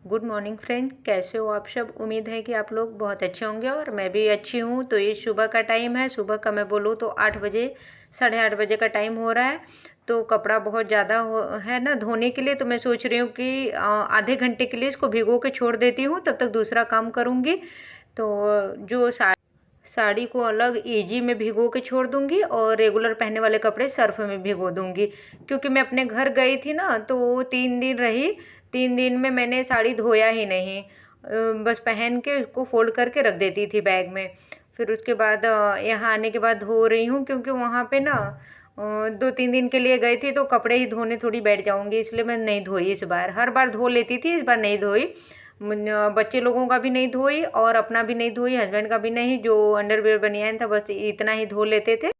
Good morning friend, कैसे हो आप सब। उम्मीद है कि आप लोग बहुत अच्छे होंगे और मैं भी अच्छी हूँ। तो ये सुबह का टाइम है। सुबह का मैं बोलूँ तो 8 बजे, 8:30 बजे का टाइम हो रहा है। तो कपड़ा बहुत ज़्यादा है ना धोने के लिए। तो मैं सोच रही हूँ कि आधे घंटे के लिए इसको भिगो के छोड़ देती हूँ, तब तक दूसरा काम करूँगी। तो जो साड़ी को अलग इजी में भिगो के छोड़ दूंगी और रेगुलर पहनने वाले कपड़े सर्फ में भिगो दूंगी। क्योंकि मैं अपने घर गई थी ना, तो वो 3 दिन रही। 3 दिन में मैंने साड़ी धोया ही नहीं। बस पहन के उसको फोल्ड करके रख देती थी बैग में। फिर उसके बाद यहाँ आने के बाद धो रही हूँ, क्योंकि वहाँ पे ना 2-3 दिन के लिए गई थी, तो कपड़े ही धोने थोड़ी बैठ जाऊंगी, इसलिए मैं नहीं धोई इस बार। हर बार धो लेती थी, इस बार नहीं धोई। बच्चे लोगों का भी नहीं धोई और अपना भी नहीं धोई, हस्बैंड का भी नहीं। जो अंडरवियर बनियान था बस इतना ही धो लेते थे।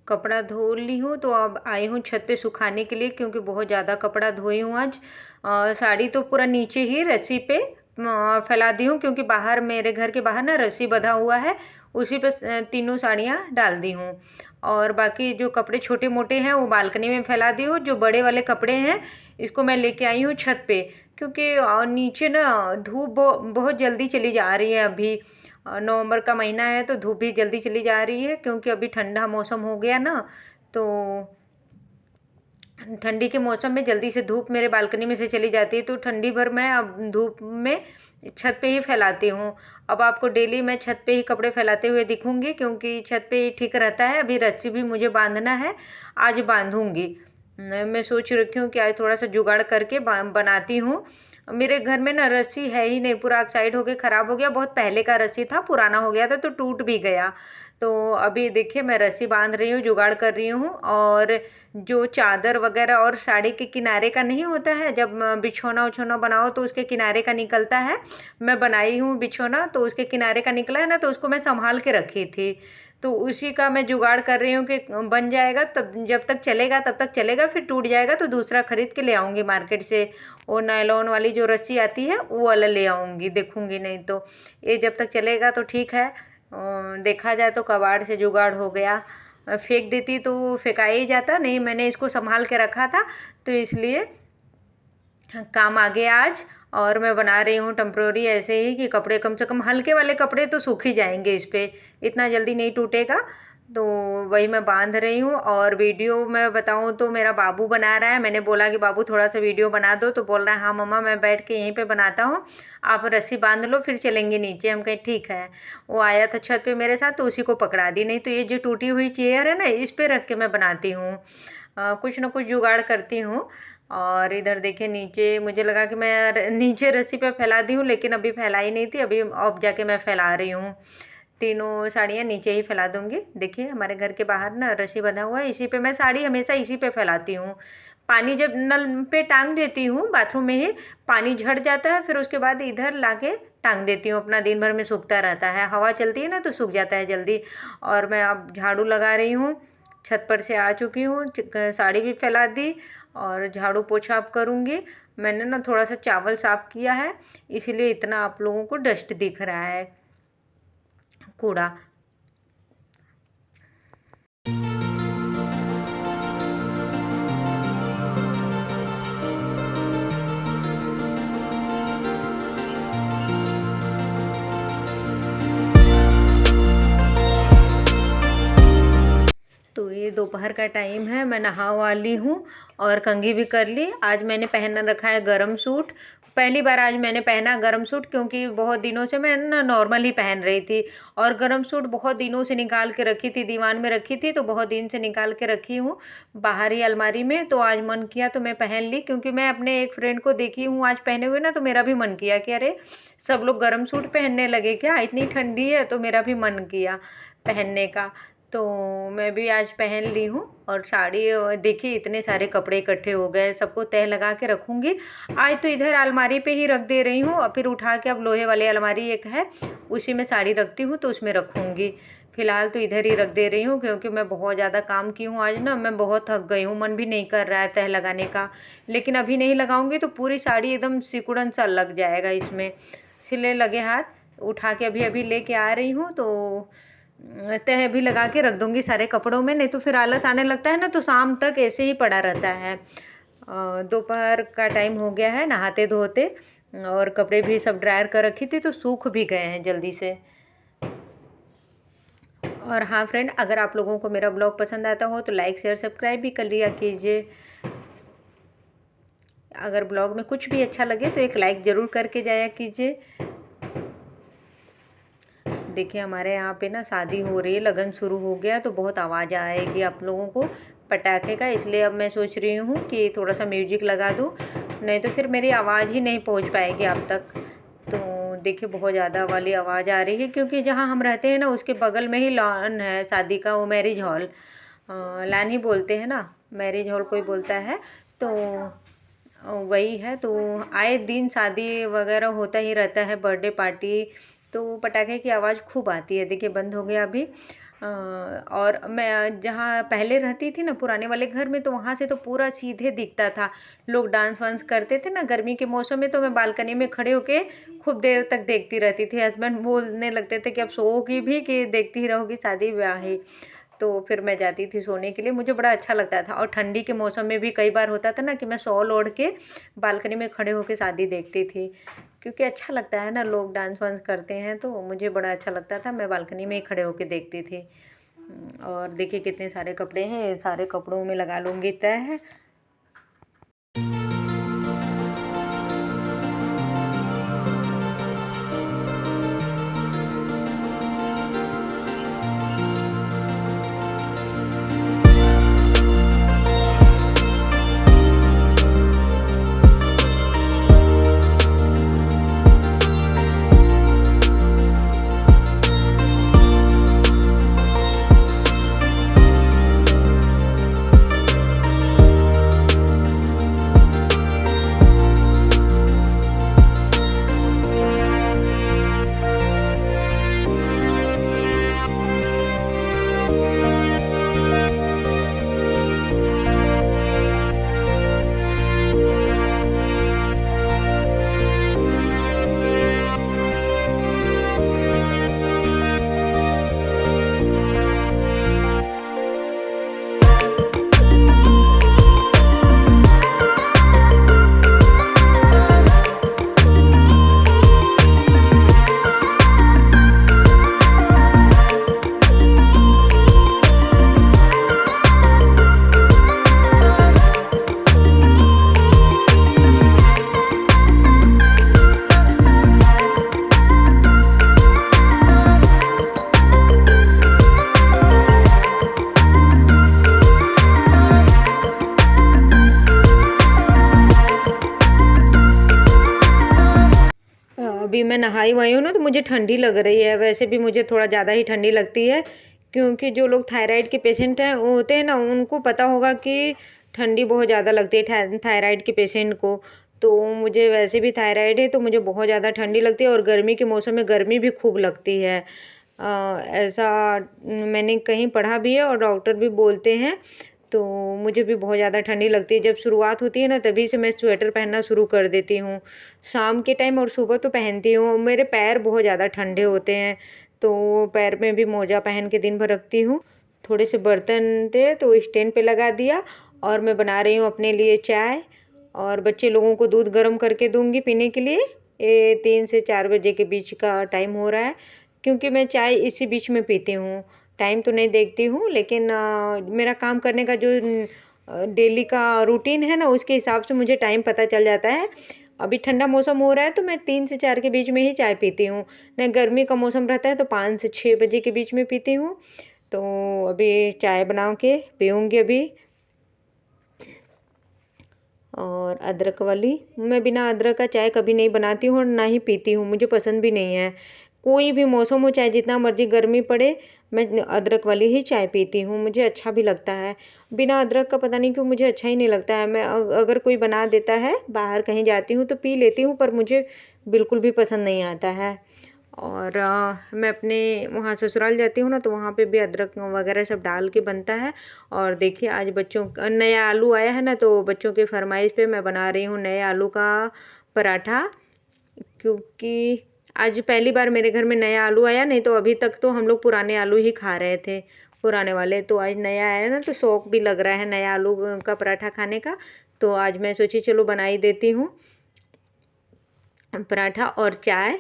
कपड़ा धो ली हूँ, तो अब आई हूँ छत पे सुखाने के लिए, क्योंकि बहुत ज़्यादा कपड़ा धोई हूँ आज। साड़ी तो पूरा नीचे ही रस्सी पे फैला दी हूँ, क्योंकि बाहर, मेरे घर के बाहर ना रस्सी बंधा हुआ है, उसी पे तीनों साड़ियाँ डाल दी हूँ। और बाकी जो कपड़े छोटे मोटे हैं वो बालकनी में फैला दी हूँ। जो बड़े वाले कपड़े हैं इसको मैं लेके आई हूँ छत पे, क्योंकि नीचे ना धूप बहुत जल्दी चली जा रही है अभी। नवंबर का महीना है तो धूप भी जल्दी चली जा रही है, क्योंकि अभी ठंडा मौसम हो गया ना। तो ठंडी के मौसम में जल्दी से धूप मेरे बालकनी में से चली जाती है, तो ठंडी भर मैं अब धूप में छत पे ही फैलाती हूँ। अब आपको डेली मैं छत पे ही कपड़े फैलाते हुए दिखूंगी, क्योंकि छत पे ही ठीक रहता है। अभी रस्सी भी मुझे बांधना है, आज बांधूंगी। मैं सोच रखी हूँ कि आज थोड़ा सा जुगाड़ करके बनाती हूँ। मेरे घर में ना रस्सी है ही नहीं, पूरा साइड होके ख़राब हो गया। बहुत पहले का रस्सी था, पुराना हो गया था, तो टूट भी गया। तो अभी देखिए मैं रस्सी बांध रही हूँ, जुगाड़ कर रही हूँ। और जो चादर वगैरह और साड़ी के किनारे का नहीं होता है, जब बिछौना उछौना बनाओ तो उसके किनारे का निकलता है। मैं बनाई हूँ बिछौना, तो उसके किनारे का निकला है ना, तो उसको मैं संभाल के रखी थी। तो उसी का मैं जुगाड़ कर रही हूँ कि बन जाएगा, तब जब तक चलेगा तब तक चलेगा, फिर टूट जाएगा तो दूसरा खरीद के ले आऊँगी मार्केट से। वो नायलॉन वाली जो रस्सी आती है वो वाला ले आऊँगी, देखूँगी। नहीं तो ये जब तक चलेगा तो ठीक है। देखा जाए तो कबाड़ से जुगाड़ हो गया। फेंक देती तो फेंकाया ही जाता, नहीं मैंने इसको संभाल के रखा था, तो इसलिए काम आ गया आज। और मैं बना रही हूँ टेम्प्रोरी, ऐसे ही कि कपड़े कम से कम, हल्के वाले कपड़े तो सूख ही जाएंगे इस पे, इतना जल्दी नहीं टूटेगा। तो वही मैं बांध रही हूँ। और वीडियो मैं बताऊँ तो मेरा बाबू बना रहा है। मैंने बोला कि बाबू थोड़ा सा वीडियो बना दो, तो बोल रहा है हाँ मम्मा मैं बैठ के यहीं पे बनाता हूँ, आप रस्सी बांध लो फिर चलेंगे नीचे। हम कहे ठीक है। वो आया था छत पे मेरे साथ, तो उसी को पकड़ा दी। नहीं तो ये जो टूटी हुई चेयर है ना, इस पे रख के मैं बनाती हूँ। कुछ ना कुछ जुगाड़ करती हूँ। और इधर देखिए नीचे, मुझे लगा कि मैं नीचे रस्सी पे फैला दी हूँ, लेकिन अभी फैलाई नहीं थी। अभी अब जाके मैं फैला रही हूँ। तीनों साड़ियाँ नीचे ही फैला दूंगी। देखिए हमारे घर के बाहर ना रस्सी बंधा हुआ है, इसी पे मैं साड़ी हमेशा इसी पे फैलाती हूँ। पानी जब नल पे टांग देती हूँ, बाथरूम में ही पानी झड़ जाता है, फिर उसके बाद इधर लाके टांग देती हूँ। अपना दिन भर में सूखता रहता है, हवा चलती है ना तो सूख जाता है जल्दी। और मैं अब झाड़ू लगा रही हूँ। छत पर से आ चुकी हूँ, साड़ी भी फैला दी और झाड़ू पोछा अब करूँगी। मैंने ना थोड़ा सा चावल साफ़ किया है, इसीलिए इतना आप लोगों को डस्ट दिख रहा है, कूड़ा। तो ये दोपहर का टाइम है, मैं नहा वाली हूँ और कंघी भी कर ली। आज मैंने पहन रखा है गरम सूट। पहली बार आज मैंने पहना गरम सूट, क्योंकि बहुत दिनों से मैं ना नॉर्मल ही पहन रही थी। और गरम सूट बहुत दिनों से निकाल के रखी थी, दीवान में रखी थी, तो बहुत दिन से निकाल के रखी हूँ बाहर ही अलमारी में। तो आज मन किया तो मैं पहन ली, क्योंकि मैं अपने एक फ्रेंड को देखी हूँ आज पहने हुए ना, तो मेरा भी मन किया कि अरे सब लोग गरम सूट पहनने लगे क्या, इतनी ठंडी है, तो मेरा भी मन किया पहनने का। तो मैं भी आज पहन ली हूँ। और साड़ी देखिए इतने सारे कपड़े इकट्ठे हो गए, सबको तह लगा के रखूँगी। आज तो इधर अलमारी पे ही रख दे रही हूँ, और फिर उठा के अब लोहे वाली अलमारी एक है, उसी में साड़ी रखती हूँ, तो उसमें रखूँगी। फ़िलहाल तो इधर ही रख दे रही हूँ, क्योंकि मैं बहुत ज़्यादा काम की हूँ आज ना, मैं बहुत थक गई हूँ, मन भी नहीं कर रहा है तह लगाने का। लेकिन अभी नहीं लगाऊंगी तो पूरी साड़ी एकदम सिकुड़न सा लग जाएगा इसमें, इसलिए लगे हाथ उठा के अभी अभी लेके आ रही हूँ। तो तह भी लगा के रख दूंगी सारे कपड़ों में, नहीं तो फिर आलस आने लगता है ना, तो शाम तक ऐसे ही पड़ा रहता है। दोपहर का टाइम हो गया है नहाते धोते, और कपड़े भी सब ड्रायर कर रखी थी तो सूख भी गए हैं जल्दी से। और हाँ फ्रेंड, अगर आप लोगों को मेरा ब्लॉग पसंद आता हो तो लाइक शेयर सब्सक्राइब भी कर लिया कीजिए। अगर ब्लॉग में कुछ भी अच्छा लगे तो एक लाइक ज़रूर करके जाया कीजिए। देखिए हमारे यहाँ पे ना शादी हो रही है, लगन शुरू हो गया, तो बहुत आवाज़ आएगी आप लोगों को पटाखे का, इसलिए अब मैं सोच रही हूँ कि थोड़ा सा म्यूजिक लगा दूँ, नहीं तो फिर मेरी आवाज़ ही नहीं पहुँच पाएगी आप तक। तो देखिए बहुत ज़्यादा वाली आवाज़ आ रही है, क्योंकि जहाँ हम रहते हैं ना उसके बगल में ही लॉन है शादी का, वो मैरिज हॉल, लान ही बोलते हैं ना, मैरिज हॉल कोई बोलता है, तो वही है। तो आए दिन शादी वगैरह होता ही रहता है, बर्थडे पार्टी, तो पटाखे की आवाज़ खूब आती है। देखिए बंद हो गया अभी। और मैं जहाँ पहले रहती थी ना पुराने वाले घर में, तो वहाँ से तो पूरा सीधे दिखता था, लोग डांस वांस करते थे ना गर्मी के मौसम में, तो मैं बालकनी में खड़े होके खूब देर तक देखती रहती थी। हस्बैंड बोलने लगते थे कि अब सोओगी भी कि देखती ही रहोगी शादी ब्याह ही। तो फिर मैं जाती थी सोने के लिए, मुझे बड़ा अच्छा लगता था। और ठंडी के मौसम में भी कई बार होता था ना कि मैं शॉल ओढ़ के बालकनी में खड़े होके शादी देखती थी, क्योंकि अच्छा लगता है ना, लोग डांस वांस करते हैं तो मुझे बड़ा अच्छा लगता था, मैं बालकनी में ही खड़े होके देखती थी। और देखिए कितने सारे कपड़े हैं, सारे कपड़ों में लगा लूँगी तह। अभी मैं नहाई वाई हूँ ना, तो मुझे ठंडी लग रही है, वैसे भी मुझे थोड़ा ज़्यादा ही ठंडी लगती है, क्योंकि जो लोग थायराइड के पेशेंट हैं वो होते हैं ना, उनको पता होगा कि ठंडी बहुत ज़्यादा लगती है थायराइड के पेशेंट को। तो मुझे वैसे भी थायराइड है, तो मुझे बहुत ज़्यादा ठंडी लगती है, और गर्मी के मौसम में गर्मी भी खूब लगती है। ऐसा मैंने कहीं पढ़ा भी है और डॉक्टर भी बोलते हैं। तो मुझे भी बहुत ज़्यादा ठंडी लगती है, जब शुरुआत होती है ना तभी से मैं स्वेटर पहनना शुरू कर देती हूँ, शाम के टाइम और सुबह तो पहनती हूँ। मेरे पैर बहुत ज़्यादा ठंडे होते हैं, तो पैर में भी मोजा पहन के दिन भर रखती हूँ। थोड़े से बर्तन थे तो स्टैंड पे लगा दिया, और मैं बना रही हूँ अपने लिए चाय, और बच्चे लोगों को दूध गर्म करके दूंगी पीने के लिए। ये 3 से 4 बजे के बीच का टाइम हो रहा है, क्योंकि मैं चाय इसी बीच में पीती हूँ, टाइम तो नहीं देखती हूँ, लेकिन मेरा काम करने का जो डेली का रूटीन है ना, उसके हिसाब से मुझे टाइम पता चल जाता है। अभी ठंडा मौसम हो रहा है तो मैं 3 से 4 के बीच में ही चाय पीती हूँ, नहीं गर्मी का मौसम रहता है तो 5 से 6 बजे के बीच में पीती हूँ। तो अभी चाय बना के पीऊँगी अभी। और अदरक वाली, मैं बिना अदरक का चाय कभी नहीं बनाती हूँ और ना ही पीती हूँ, मुझे पसंद भी नहीं है। कोई भी मौसम हो, चाहे जितना मर्जी गर्मी पड़े, मैं अदरक वाली ही चाय पीती हूँ, मुझे अच्छा भी लगता है। बिना अदरक का पता नहीं क्यों मुझे अच्छा ही नहीं लगता है। मैं अगर कोई बना देता है, बाहर कहीं जाती हूँ तो पी लेती हूँ, पर मुझे बिल्कुल भी पसंद नहीं आता है। और मैं अपने वहाँ ससुराल जाती हूँ ना, तो वहाँ पे भी अदरक वगैरह सब डाल के बनता है। और देखिए आज बच्चों का नया आलू आया है ना, तो बच्चों के फरमाइश पे मैं बना रही हूँ नए आलू का पराठा, क्योंकि आज पहली बार मेरे घर में नया आलू आया। नहीं तो अभी तक तो हम लोग पुराने आलू ही खा रहे थे, पुराने वाले। तो आज नया आया ना, तो शौक भी लग रहा है नया आलू का पराठा खाने का। तो आज मैं सोची चलो बना ही देती हूँ पराठा, और चाय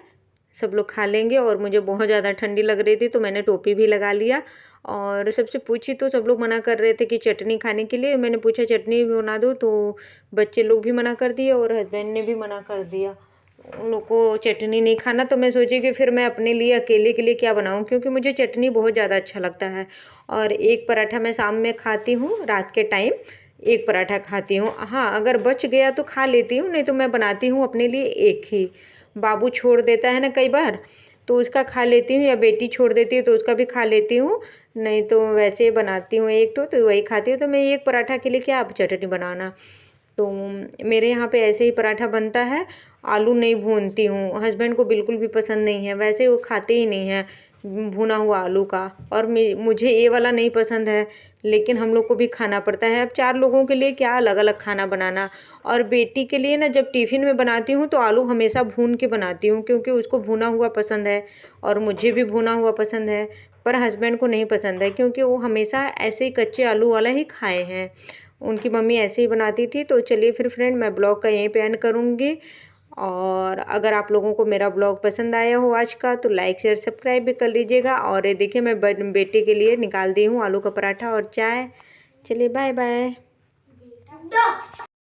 सब लोग खा लेंगे। और मुझे बहुत ज़्यादा ठंडी लग रही थी, तो मैंने टोपी भी लगा लिया। और सबसे पूछी तो सब लोग मना कर रहे थे कि चटनी खाने के लिए। मैंने पूछा चटनी भी बना दो, तो बच्चे लोग भी मना कर दिए और हस्बैंड ने भी मना कर दिया, उन लोग को चटनी नहीं खाना। तो मैं सोची कि फिर मैं अपने लिए अकेले के लिए क्या बनाऊं, क्योंकि मुझे चटनी बहुत ज़्यादा अच्छा लगता है। और एक पराठा मैं शाम में खाती हूँ, रात के टाइम एक पराठा खाती हूँ। हाँ, अगर बच गया तो खा लेती हूँ, नहीं तो मैं बनाती हूँ अपने लिए एक ही। बाबू छोड़ देता है ना कई बार, तो उसका खा लेती हूँ, या बेटी छोड़ देती है तो उसका भी खा लेती हूँ। नहीं तो वैसे बनाती हूँ एक तो वही खाती हूँ। तो मैं एक पराठा के लिए क्या आप चटनी बनाना। तो मेरे यहाँ पे ऐसे ही पराठा बनता है, आलू नहीं भूनती हूँ। हस्बैंड को बिल्कुल भी पसंद नहीं है, वैसे वो खाते ही नहीं है भुना हुआ आलू का। और मुझे ये वाला नहीं पसंद है, लेकिन हम लोग को भी खाना पड़ता है। अब 4 लोगों के लिए क्या अलग अलग खाना बनाना। और बेटी के लिए ना जब टिफ़िन में बनाती हूँ तो आलू हमेशा भून के बनाती हूँ, क्योंकि उसको भुना हुआ पसंद है और मुझे भी भुना हुआ पसंद है। पर हस्बैंड को नहीं पसंद है, क्योंकि वो हमेशा ऐसे ही कच्चे आलू वाला ही खाए हैं। उनकी मम्मी ऐसे ही बनाती थी। तो चलिए फिर फ्रेंड, मैं ब्लॉग का यहीं पे एंड करूँगी। और अगर आप लोगों को मेरा ब्लॉग पसंद आया हो आज का, तो लाइक शेयर सब्सक्राइब भी कर लीजिएगा। और ये देखिए मैं बेटे के लिए निकाल दी हूँ आलू का पराठा और चाय। चलिए बाय बाय।